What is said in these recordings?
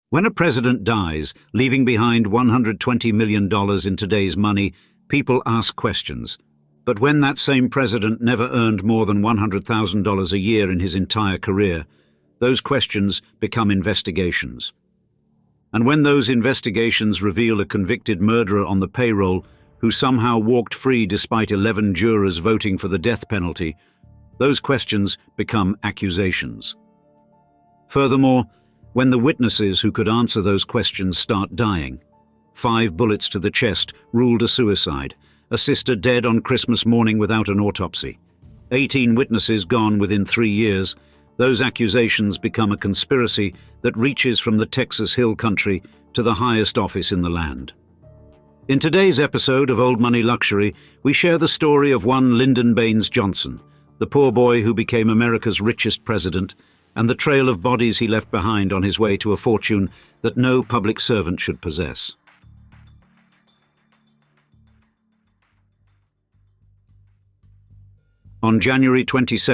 When a president dies, leaving behind $120 million in today's money, people ask questions. But when that same president never earned more than $100,000 a year in his entire career, those questions become investigations. And when those investigations reveal a convicted murderer on the payroll who somehow walked free despite 11 jurors voting for the death penalty, those questions become accusations. Furthermore, when the witnesses who could answer those questions start dying, 5 bullets to the chest ruled a suicide, a sister dead on Christmas morning without an autopsy, 18 witnesses gone within 3 years, those accusations become a conspiracy that reaches from the Texas Hill Country to the highest office in the land. In today's episode of Old Money Luxury, we share the story of one Lyndon Baines Johnson, the poor boy who became America's richest president, and the trail of bodies he left behind on his way to a fortune that no public servant should possess. On January 22,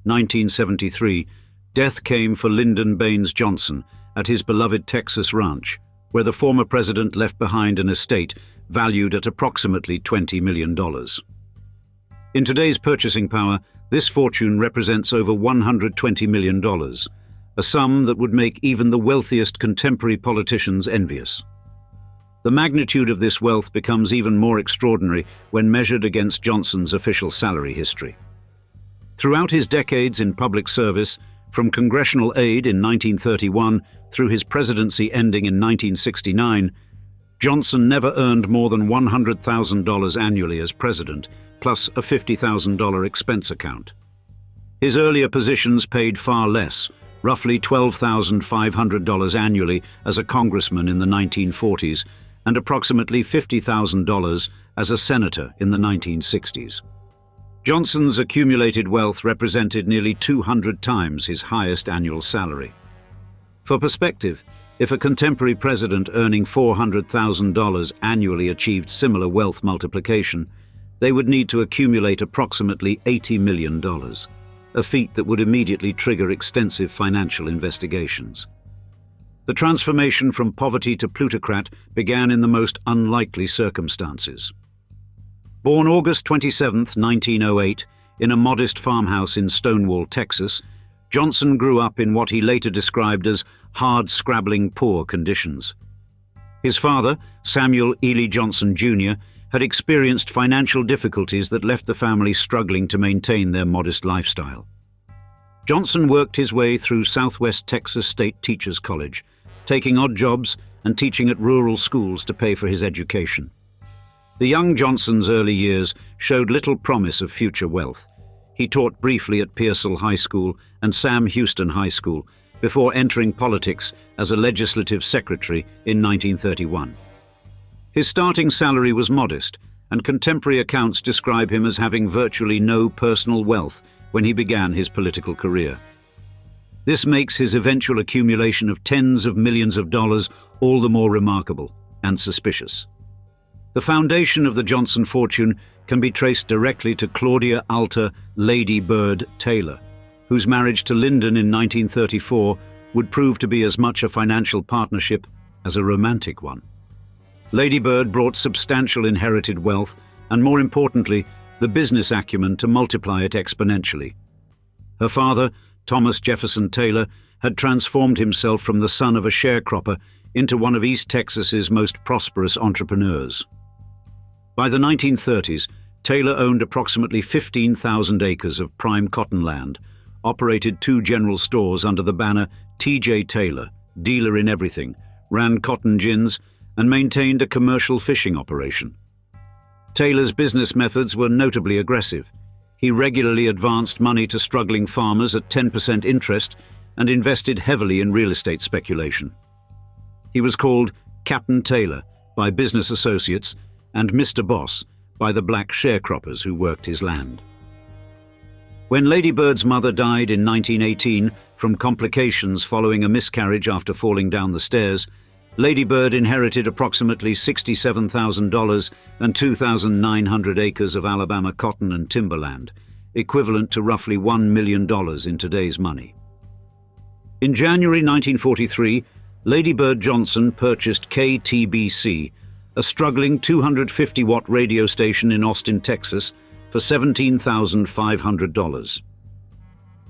1973, death came for Lyndon Baines Johnson at his beloved Texas ranch, where the former president left behind an estate valued at approximately $20 million. In today's purchasing power, this fortune represents over $120 million, a sum that would make even the wealthiest contemporary politicians envious. The magnitude of this wealth becomes even more extraordinary when measured against Johnson's official salary history. Throughout his decades in public service, from congressional aid in 1931 through his presidency ending in 1969, Johnson never earned more than $100,000 annually as president, plus a $50,000 expense account. His earlier positions paid far less, roughly $12,500 annually as a congressman in the 1940s and approximately $50,000 as a senator in the 1960s. Johnson's accumulated wealth represented nearly 200 times his highest annual salary. For perspective, if a contemporary president earning $400,000 annually achieved similar wealth multiplication, they would need to accumulate approximately $80 million, a feat that would immediately trigger extensive financial investigations. The transformation from poverty to plutocrat began in the most unlikely circumstances. Born August 27, 1908, in a modest farmhouse in Stonewall, Texas, Johnson grew up in what he later described as hard-scrabbling poor conditions. His father, Samuel Ely Johnson Jr., had experienced financial difficulties that left the family struggling to maintain their modest lifestyle. Johnson worked his way through Southwest Texas State Teachers College, taking odd jobs and teaching at rural schools to pay for his education. The young Johnson's early years showed little promise of future wealth. He taught briefly at Pearsall High School and Sam Houston High School before entering politics as a legislative secretary in 1931. His starting salary was modest, and contemporary accounts describe him as having virtually no personal wealth when he began his political career. This makes his eventual accumulation of tens of millions of dollars all the more remarkable and suspicious. The foundation of the Johnson fortune can be traced directly to Claudia Lady Bird Taylor, whose marriage to Lyndon in 1934 would prove to be as much a financial partnership as a romantic one. Lady Bird brought substantial inherited wealth and, more importantly, the business acumen to multiply it exponentially. Her father, Thomas Jefferson Taylor, had transformed himself from the son of a sharecropper into one of East Texas's most prosperous entrepreneurs. By the 1930s, Taylor owned approximately 15,000 acres of prime cotton land, operated 2 general stores under the banner T.J. Taylor, dealer in everything, ran cotton gins, and maintained a commercial fishing operation. Taylor's business methods were notably aggressive. He regularly advanced money to struggling farmers at 10% interest and invested heavily in real estate speculation. He was called Captain Taylor by business associates and Mr. Boss by the black sharecroppers who worked his land. When Lady Bird's mother died in 1918 from complications following a miscarriage after falling down the stairs, Lady Bird inherited approximately $67,000 and 2,900 acres of Alabama cotton and timberland, equivalent to roughly $1 million in today's money. In January 1943, Lady Bird Johnson purchased KTBC, a struggling 250-watt radio station in Austin, Texas, for $17,500.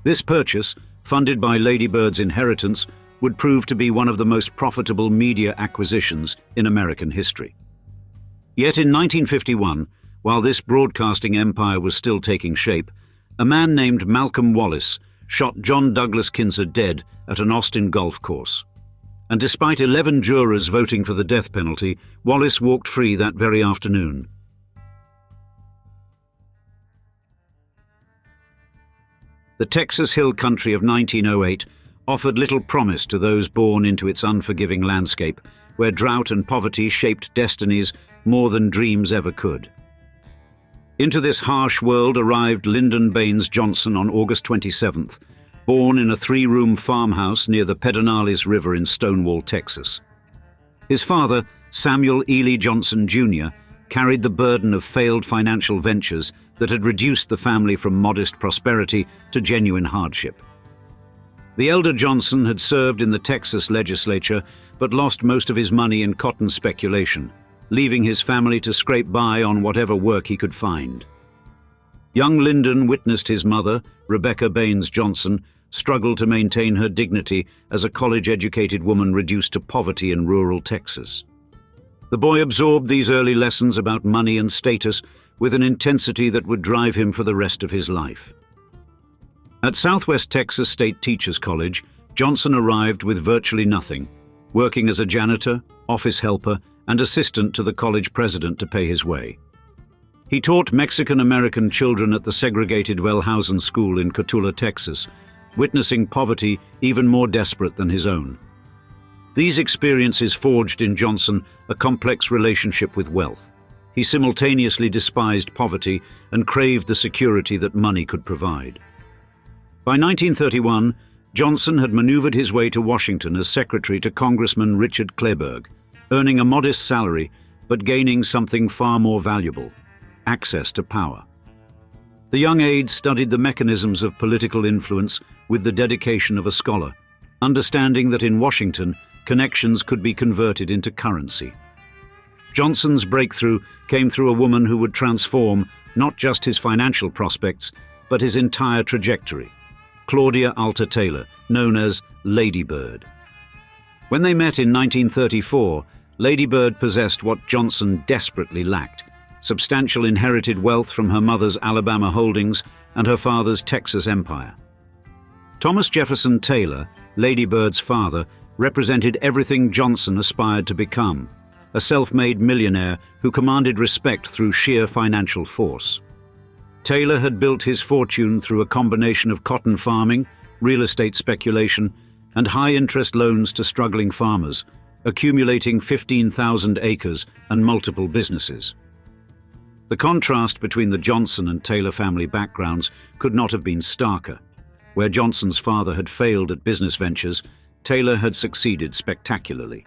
This purchase, funded by Lady Bird's inheritance, would prove to be one of the most profitable media acquisitions in American history. Yet in 1951, while this broadcasting empire was still taking shape, a man named Malcolm Wallace shot John Douglas Kinzer dead at an Austin golf course. And despite 11 jurors voting for the death penalty, Wallace walked free that very afternoon. The Texas Hill Country of 1908 offered little promise to those born into its unforgiving landscape, where drought and poverty shaped destinies more than dreams ever could. Into this harsh world arrived Lyndon Baines Johnson on August 27th, born in a 3-room farmhouse near the Pedernales River in Stonewall, Texas. His father, Samuel Ely Johnson Jr., carried the burden of failed financial ventures that had reduced the family from modest prosperity to genuine hardship. The elder Johnson had served in the Texas legislature but lost most of his money in cotton speculation, leaving his family to scrape by on whatever work he could find. Young Lyndon witnessed his mother, Rebecca Baines Johnson, struggle to maintain her dignity as a college-educated woman reduced to poverty in rural Texas. The boy absorbed these early lessons about money and status with an intensity that would drive him for the rest of his life. At Southwest Texas State Teachers College, Johnson arrived with virtually nothing, working as a janitor, office helper, and assistant to the college president to pay his way. He taught Mexican-American children at the segregated Wellhausen School in Cotulla, Texas, witnessing poverty even more desperate than his own. These experiences forged in Johnson a complex relationship with wealth. He simultaneously despised poverty and craved the security that money could provide. By 1931, Johnson had maneuvered his way to Washington as secretary to Congressman Richard Kleberg, earning a modest salary but gaining something far more valuable: access to power. The young aide studied the mechanisms of political influence with the dedication of a scholar, understanding that in Washington, connections could be converted into currency. Johnson's breakthrough came through a woman who would transform not just his financial prospects, but his entire trajectory: Claudia Taylor, known as Lady Bird. When they met in 1934, Lady Bird possessed what Johnson desperately lacked: substantial inherited wealth from her mother's Alabama holdings and her father's Texas empire. Thomas Jefferson Taylor, Lady Bird's father, represented everything Johnson aspired to become: a self-made millionaire who commanded respect through sheer financial force. Taylor had built his fortune through a combination of cotton farming, real estate speculation, and high-interest loans to struggling farmers, accumulating 15,000 acres and multiple businesses. The contrast between the Johnson and Taylor family backgrounds could not have been starker. Where Johnson's father had failed at business ventures, Taylor had succeeded spectacularly.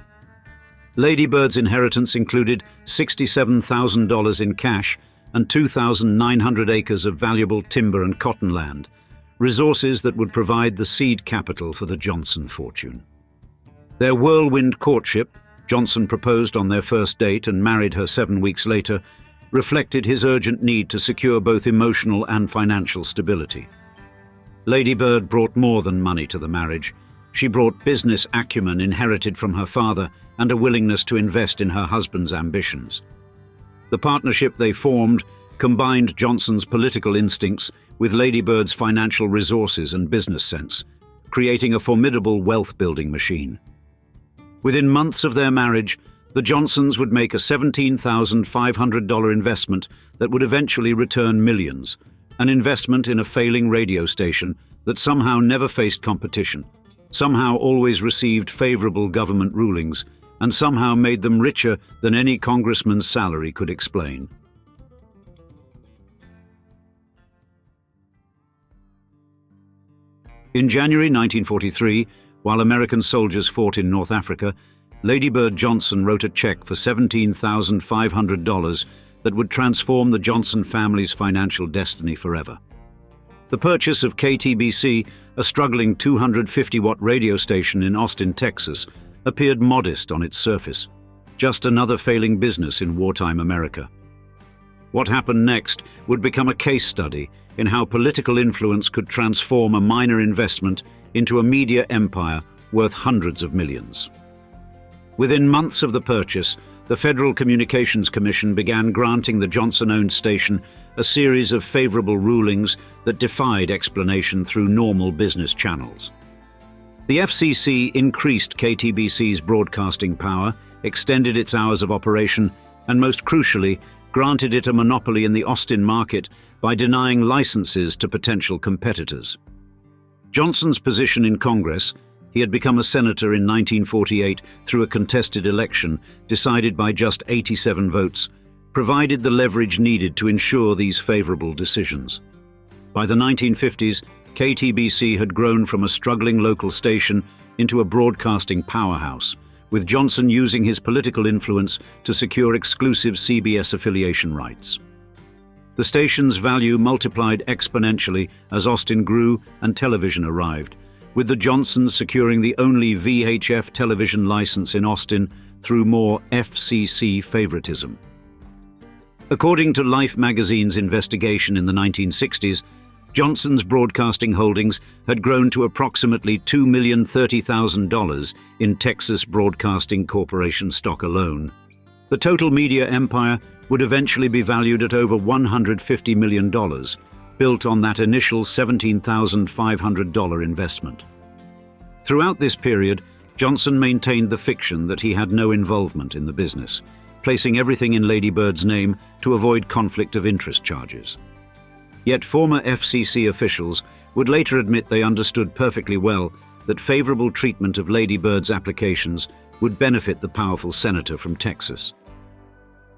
Lady Bird's inheritance included $67,000 in cash and 2,900 acres of valuable timber and cotton land, resources that would provide the seed capital for the Johnson fortune. Their whirlwind courtship, Johnson proposed on their first date and married her 7 weeks later, reflected his urgent need to secure both emotional and financial stability. Lady Bird brought more than money to the marriage. She brought business acumen inherited from her father and a willingness to invest in her husband's ambitions. The partnership they formed combined Johnson's political instincts with Lady Bird's financial resources and business sense, creating a formidable wealth-building machine. Within months of their marriage, the Johnsons would make a $17,500 investment that would eventually return millions, an investment in a failing radio station that somehow never faced competition, somehow always received favorable government rulings, and somehow made them richer than any congressman's salary could explain. In January 1943, while American soldiers fought in North Africa, Lady Bird Johnson wrote a check for $17,500 that would transform the Johnson family's financial destiny forever. The purchase of KTBC, a struggling 250-watt radio station in Austin, Texas, appeared modest on its surface, just another failing business in wartime America. What happened next would become a case study in how political influence could transform a minor investment into a media empire worth hundreds of millions. Within months of the purchase, the Federal Communications Commission began granting the Johnson-owned station a series of favorable rulings that defied explanation through normal business channels. The FCC increased KTBC's broadcasting power, extended its hours of operation, and most crucially, granted it a monopoly in the Austin market by denying licenses to potential competitors. Johnson's position in Congress — he had become a senator in 1948 through a contested election decided by just 87 votes — provided the leverage needed to ensure these favorable decisions. By the 1950s, KTBC had grown from a struggling local station into a broadcasting powerhouse, with Johnson using his political influence to secure exclusive CBS affiliation rights. The station's value multiplied exponentially as Austin grew and television arrived, with the Johnsons securing the only VHF television license in Austin through more FCC favoritism. According to Life magazine's investigation in the 1960s, Johnson's broadcasting holdings had grown to approximately $2,030,000 in Texas Broadcasting Corporation stock alone. The total media empire would eventually be valued at over $150 million, built on that initial $17,500 investment. Throughout this period, Johnson maintained the fiction that he had no involvement in the business, placing everything in Lady Bird's name to avoid conflict of interest charges. Yet former FCC officials would later admit they understood perfectly well that favorable treatment of Lady Bird's applications would benefit the powerful senator from Texas.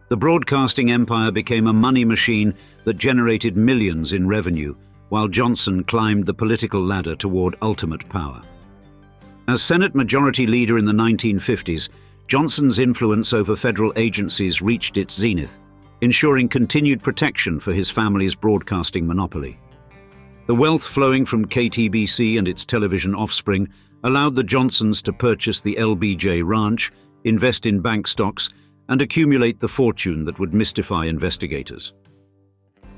The broadcasting empire became a money machine that generated millions in revenue, while Johnson climbed the political ladder toward ultimate power. As Senate Majority Leader in the 1950s, Johnson's influence over federal agencies reached its zenith, ensuring continued protection for his family's broadcasting monopoly. The wealth flowing from KTBC and its television offspring allowed the Johnsons to purchase the LBJ Ranch, invest in bank stocks, and accumulate the fortune that would mystify investigators.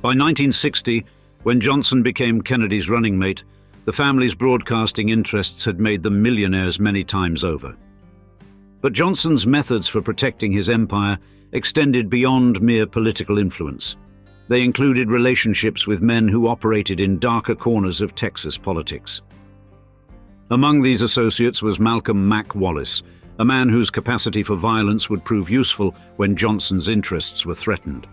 By 1960, when Johnson became Kennedy's running mate, the family's broadcasting interests had made them millionaires many times over. But Johnson's methods for protecting his empire extended beyond mere political influence. They included relationships with men who operated in darker corners of Texas politics. Among these associates was Malcolm Mac Wallace, a man whose capacity for violence would prove useful when Johnson's interests were threatened.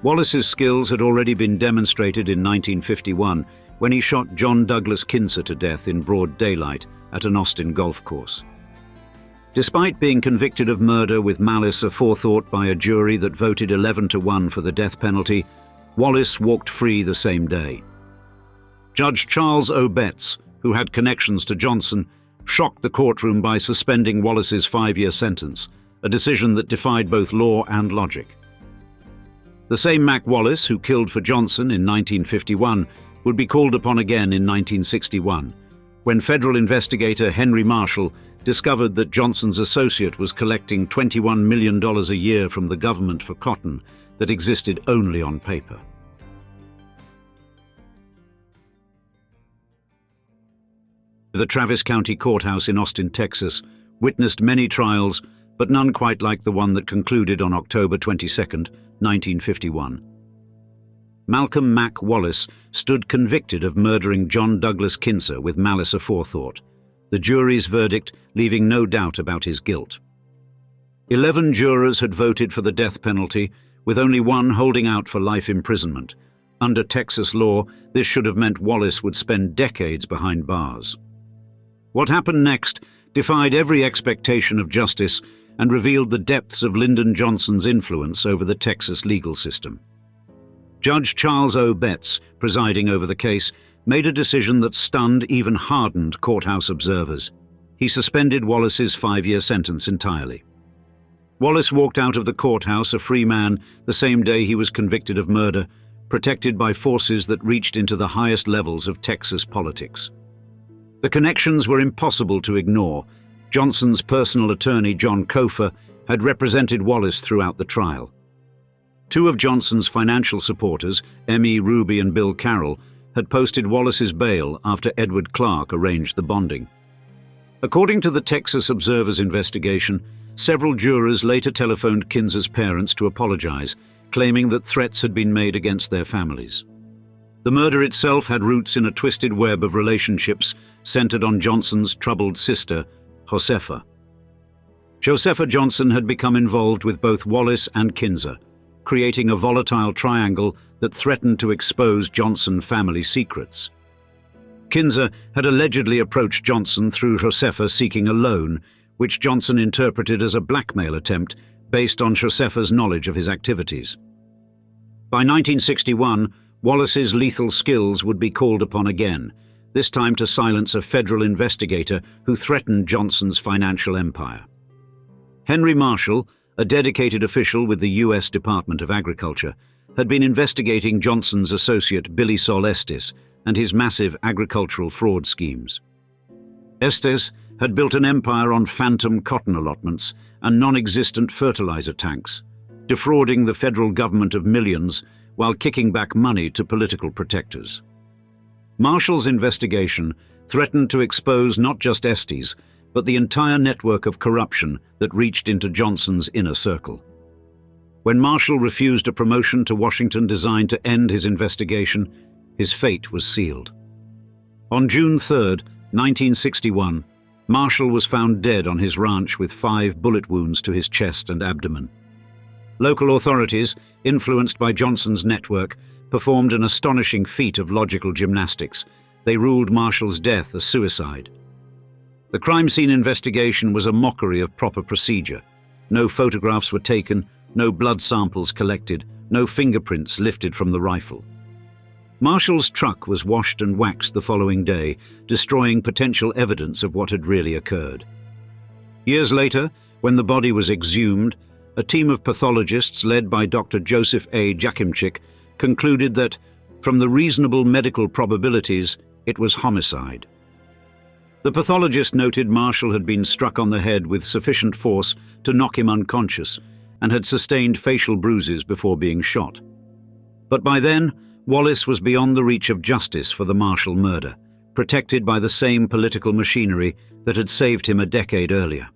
Wallace's skills had already been demonstrated in 1951 when he shot John Douglas Kinser to death in broad daylight at an Austin golf course. Despite being convicted of murder with malice aforethought by a jury that voted 11-1 for the death penalty, Wallace walked free the same day. Judge Charles O. Betts, who had connections to Johnson, shocked the courtroom by suspending Wallace's 5-year sentence, a decision that defied both law and logic. The same Mac Wallace who killed for Johnson in 1951 would be called upon again in 1961, when federal investigator Henry Marshall discovered that Johnson's associate was collecting $21 million a year from the government for cotton that existed only on paper. The Travis County Courthouse in Austin, Texas, witnessed many trials, but none quite like the one that concluded on October 22, 1951. Malcolm Mac Wallace stood convicted of murdering John Douglas Kinser with malice aforethought, the jury's verdict leaving no doubt about his guilt. 11 jurors had voted for the death penalty, with only one holding out for life imprisonment. Under Texas law, this should have meant Wallace would spend decades behind bars. What happened next defied every expectation of justice and revealed the depths of Lyndon Johnson's influence over the Texas legal system. Judge Charles O. Betts, presiding over the case, made a decision that stunned even hardened courthouse observers. He suspended Wallace's 5-year sentence entirely. Wallace walked out of the courthouse a free man the same day he was convicted of murder, protected by forces that reached into the highest levels of Texas politics. The connections were impossible to ignore, Johnson's personal attorney, John Cofer, had represented Wallace throughout the trial. Two of Johnson's financial supporters, Emmy Ruby and Bill Carroll, had posted Wallace's bail after Edward Clark arranged the bonding. According to the Texas Observer's investigation, several jurors later telephoned Kinser's parents to apologize, claiming that threats had been made against their families. The murder itself had roots in a twisted web of relationships centered on Johnson's troubled sister, Josefa. Josefa Johnson had become involved with both Wallace and Kinser, creating a volatile triangle that threatened to expose Johnson family secrets. Kinser had allegedly approached Johnson through Josefa seeking a loan, which Johnson interpreted as a blackmail attempt based on Josefa's knowledge of his activities. By 1961, Wallace's lethal skills would be called upon again, this time to silence a federal investigator who threatened Johnson's financial empire. Henry Marshall, a dedicated official with the U.S. Department of Agriculture, had been investigating Johnson's associate Billy Sol Estes and his massive agricultural fraud schemes. Estes had built an empire on phantom cotton allotments and non-existent fertilizer tanks, defrauding the federal government of millions while kicking back money to political protectors. Marshall's investigation threatened to expose not just Estes, but the entire network of corruption that reached into Johnson's inner circle. When Marshall refused a promotion to Washington designed to end his investigation, his fate was sealed. On June 3, 1961, Marshall was found dead on his ranch with 5 bullet wounds to his chest and abdomen. Local authorities, influenced by Johnson's network, performed an astonishing feat of logical gymnastics. They ruled Marshall's death a suicide. The crime scene investigation was a mockery of proper procedure. No photographs were taken, no blood samples collected, no fingerprints lifted from the rifle. Marshall's truck was washed and waxed the following day, destroying potential evidence of what had really occurred. Years later, when the body was exhumed, a team of pathologists led by Dr. Joseph A. Jakimczyk concluded that, from the reasonable medical probabilities, it was homicide. The pathologist noted Marshall had been struck on the head with sufficient force to knock him unconscious and had sustained facial bruises before being shot. But by then, Wallace was beyond the reach of justice for the Marshall murder, protected by the same political machinery that had saved him a decade earlier.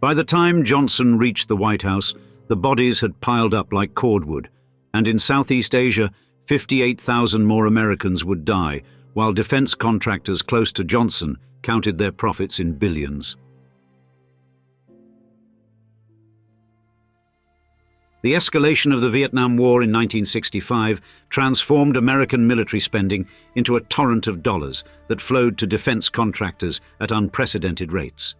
By the time Johnson reached the White House, the bodies had piled up like cordwood, and in Southeast Asia, 58,000 more Americans would die, while defense contractors close to Johnson counted their profits in billions. The escalation of the Vietnam War in 1965 transformed American military spending into a torrent of dollars that flowed to defense contractors at unprecedented rates.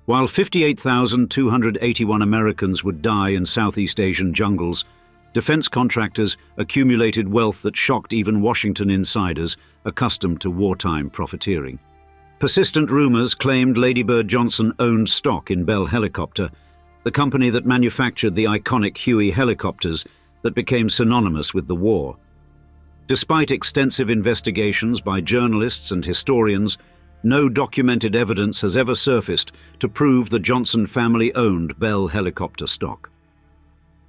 While 58,281 Americans would die in Southeast Asian jungles, defense contractors accumulated wealth that shocked even Washington insiders accustomed to wartime profiteering. Persistent rumors claimed Lady Bird Johnson owned stock in Bell Helicopter, the company that manufactured the iconic Huey helicopters that became synonymous with the war. Despite extensive investigations by journalists and historians, no documented evidence has ever surfaced to prove the Johnson family owned Bell Helicopter stock.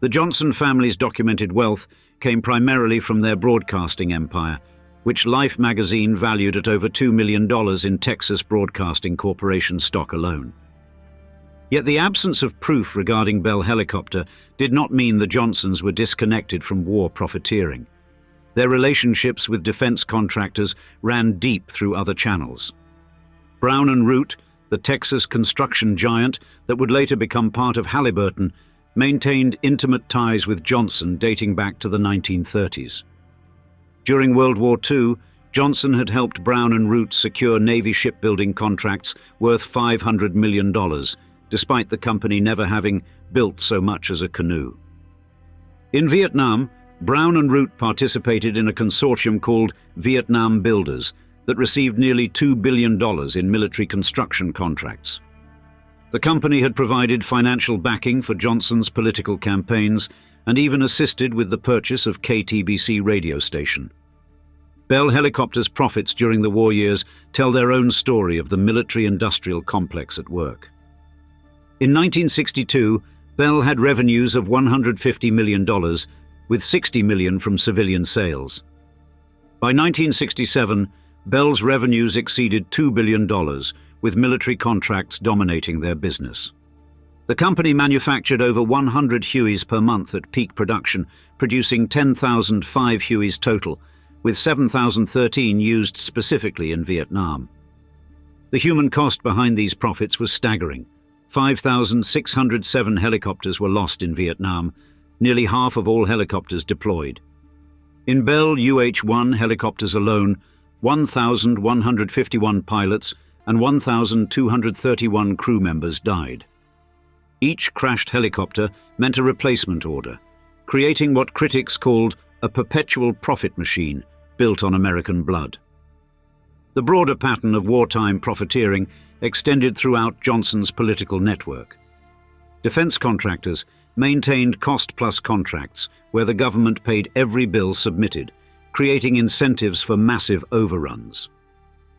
The Johnson family's documented wealth came primarily from their broadcasting empire, which Life magazine valued at over $2 million in Texas Broadcasting Corporation stock alone. Yet the absence of proof regarding Bell Helicopter did not mean the Johnsons were disconnected from war profiteering. Their relationships with defense contractors ran deep through other channels. Brown and Root, the Texas construction giant that would later become part of Halliburton, maintained intimate ties with Johnson dating back to the 1930s. During World War II, Johnson had helped Brown and Root secure Navy shipbuilding contracts worth $500 million, despite the company never having built so much as a canoe. In Vietnam, Brown and Root participated in a consortium called Vietnam Builders that received nearly $2 billion in military construction contracts. The company had provided financial backing for Johnson's political campaigns and even assisted with the purchase of KTBC radio station. Bell Helicopter's profits during the war years tell their own story of the military-industrial complex at work. In 1962, Bell had revenues of $150 million, with $60 million from civilian sales. By 1967, Bell's revenues exceeded $2 billion, with military contracts dominating their business. The company manufactured over 100 Hueys per month at peak production, producing 10,005 Hueys total, with 7,013 used specifically in Vietnam. The human cost behind these profits was staggering. 5,607 helicopters were lost in Vietnam, nearly half of all helicopters deployed. In Bell UH-1 helicopters alone, 1,151 pilots and 1,231 crew members died. Each crashed helicopter meant a replacement order, creating what critics called a perpetual profit machine built on American blood. The broader pattern of wartime profiteering extended throughout Johnson's political network. Defense contractors maintained cost-plus contracts where the government paid every bill submitted, creating incentives for massive overruns.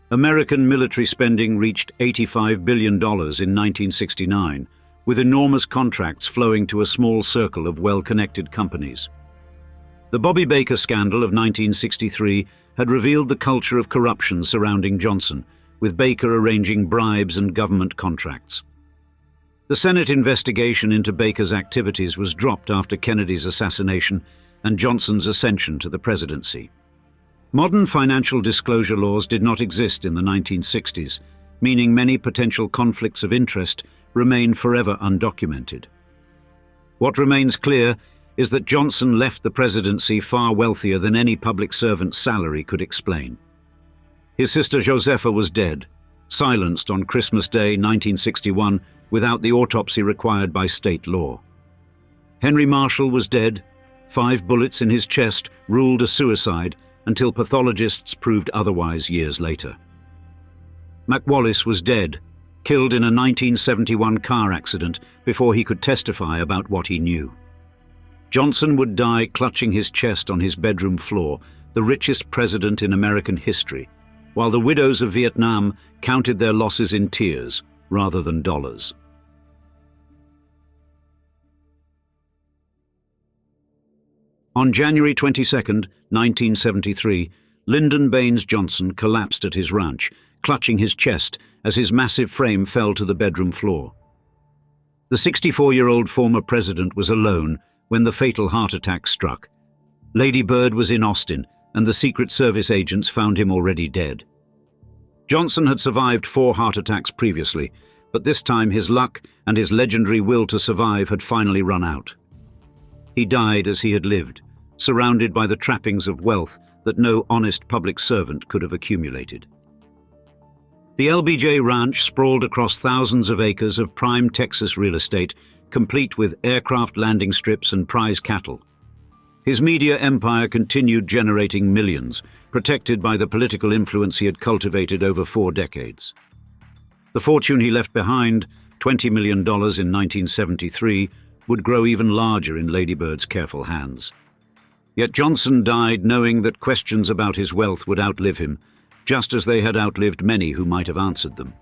American military spending reached $85 billion in 1969, with enormous contracts flowing to a small circle of well-connected companies. The Bobby Baker scandal of 1963 had revealed the culture of corruption surrounding Johnson, with Baker arranging bribes and government contracts. The Senate investigation into Baker's activities was dropped after Kennedy's assassination and Johnson's ascension to the presidency. Modern financial disclosure laws did not exist in the 1960s, meaning many potential conflicts of interest remain forever undocumented. What remains clear is that Johnson left the presidency far wealthier than any public servant's salary could explain. His sister Josepha was dead, silenced on Christmas Day 1961 without the autopsy required by state law. Henry Marshall was dead, 5 bullets in his chest ruled a suicide until pathologists proved otherwise years later. Mac Wallace was dead, killed in a 1971 car accident before he could testify about what he knew. Johnson would die clutching his chest on his bedroom floor, the richest president in American history, while the widows of Vietnam counted their losses in tears rather than dollars. On January 22, 1973, Lyndon Baines Johnson collapsed at his ranch, clutching his chest as his massive frame fell to the bedroom floor. The 64-year-old former president was alone when the fatal heart attack struck. Lady Bird was in Austin, and the Secret Service agents found him already dead. Johnson had survived 4 heart attacks previously, but this time his luck and his legendary will to survive had finally run out. He died as he had lived, surrounded by the trappings of wealth that no honest public servant could have accumulated. The LBJ Ranch sprawled across thousands of acres of prime Texas real estate, complete with aircraft landing strips and prize cattle. His media empire continued generating millions, protected by the political influence he had cultivated over 4 decades. The fortune he left behind, $20 million in 1973, would grow even larger in Lady Bird's careful hands. Yet Johnson died knowing that questions about his wealth would outlive him, just as they had outlived many who might have answered them.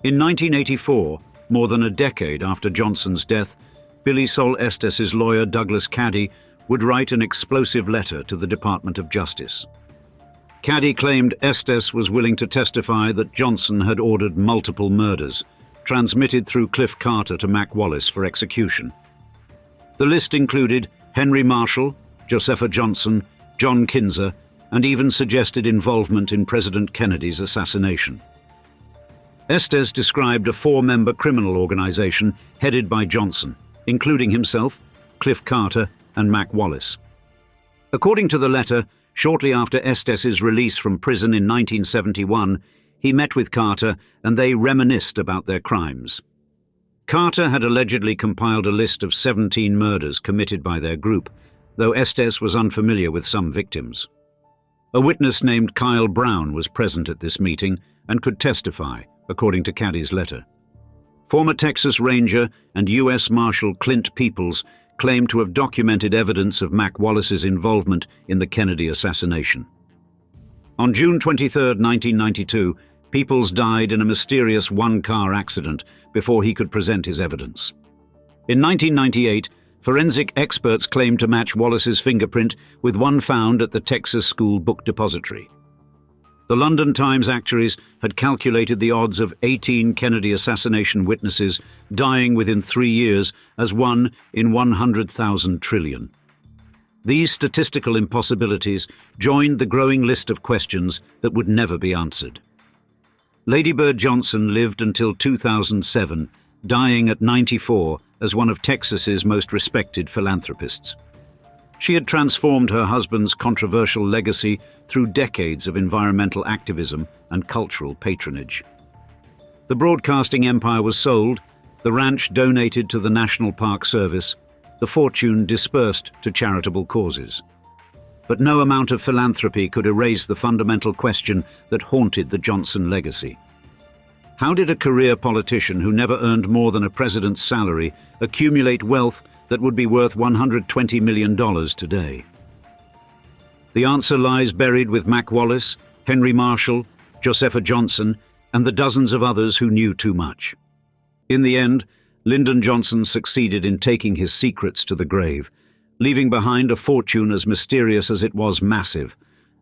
In 1984, more than a decade after Johnson's death, Billy Sol Estes's lawyer Douglas Caddy would write an explosive letter to the Department of Justice. Caddy claimed Estes was willing to testify that Johnson had ordered multiple murders, transmitted through Cliff Carter to Mac Wallace for execution. The list included Henry Marshall, Josepha Johnson, John Kinzer, and even suggested involvement in President Kennedy's assassination. Estes described a 4-member criminal organization headed by Johnson, including himself, Cliff Carter, and Mac Wallace. According to the letter, shortly after Estes's release from prison in 1971, he met with Carter and they reminisced about their crimes. Carter had allegedly compiled a list of 17 murders committed by their group, though Estes was unfamiliar with some victims. A witness named Kyle Brown was present at this meeting and could testify, according to Caddy's letter. Former Texas Ranger and U.S. Marshal Clint Peoples claimed to have documented evidence of Mac Wallace's involvement in the Kennedy assassination. On June 23, 1992, Peoples died in a mysterious one-car accident before he could present his evidence. In 1998, forensic experts claimed to match Wallace's fingerprint with one found at the Texas School Book Depository. The London Times actuaries had calculated the odds of 18 Kennedy assassination witnesses dying within 3 years as 1 in 100,000 trillion. These statistical impossibilities joined the growing list of questions that would never be answered. Lady Bird Johnson lived until 2007, dying at 94 as one of Texas's most respected philanthropists. She had transformed her husband's controversial legacy through decades of environmental activism and cultural patronage. The broadcasting empire was sold, the ranch donated to the National Park Service, the fortune dispersed to charitable causes. But no amount of philanthropy could erase the fundamental question that haunted the Johnson legacy. How did a career politician who never earned more than a president's salary accumulate wealth that would be worth $120 million today? The answer lies buried with Mac Wallace, Henry Marshall, Josepha Johnson, and the dozens of others who knew too much. In the end, Lyndon Johnson succeeded in taking his secrets to the grave, leaving behind a fortune as mysterious as it was massive,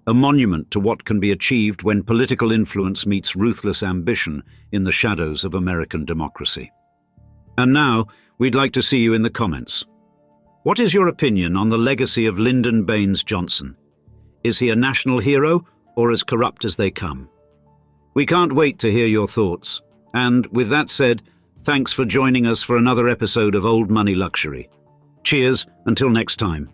a monument to what can be achieved when political influence meets ruthless ambition in the shadows of American democracy. And now, we'd like to see you in the comments. What is your opinion on the legacy of Lyndon Baines Johnson? Is he a national hero or as corrupt as they come? We can't wait to hear your thoughts. And with that said, thanks for joining us for another episode of Old Money Luxury. Cheers, until next time.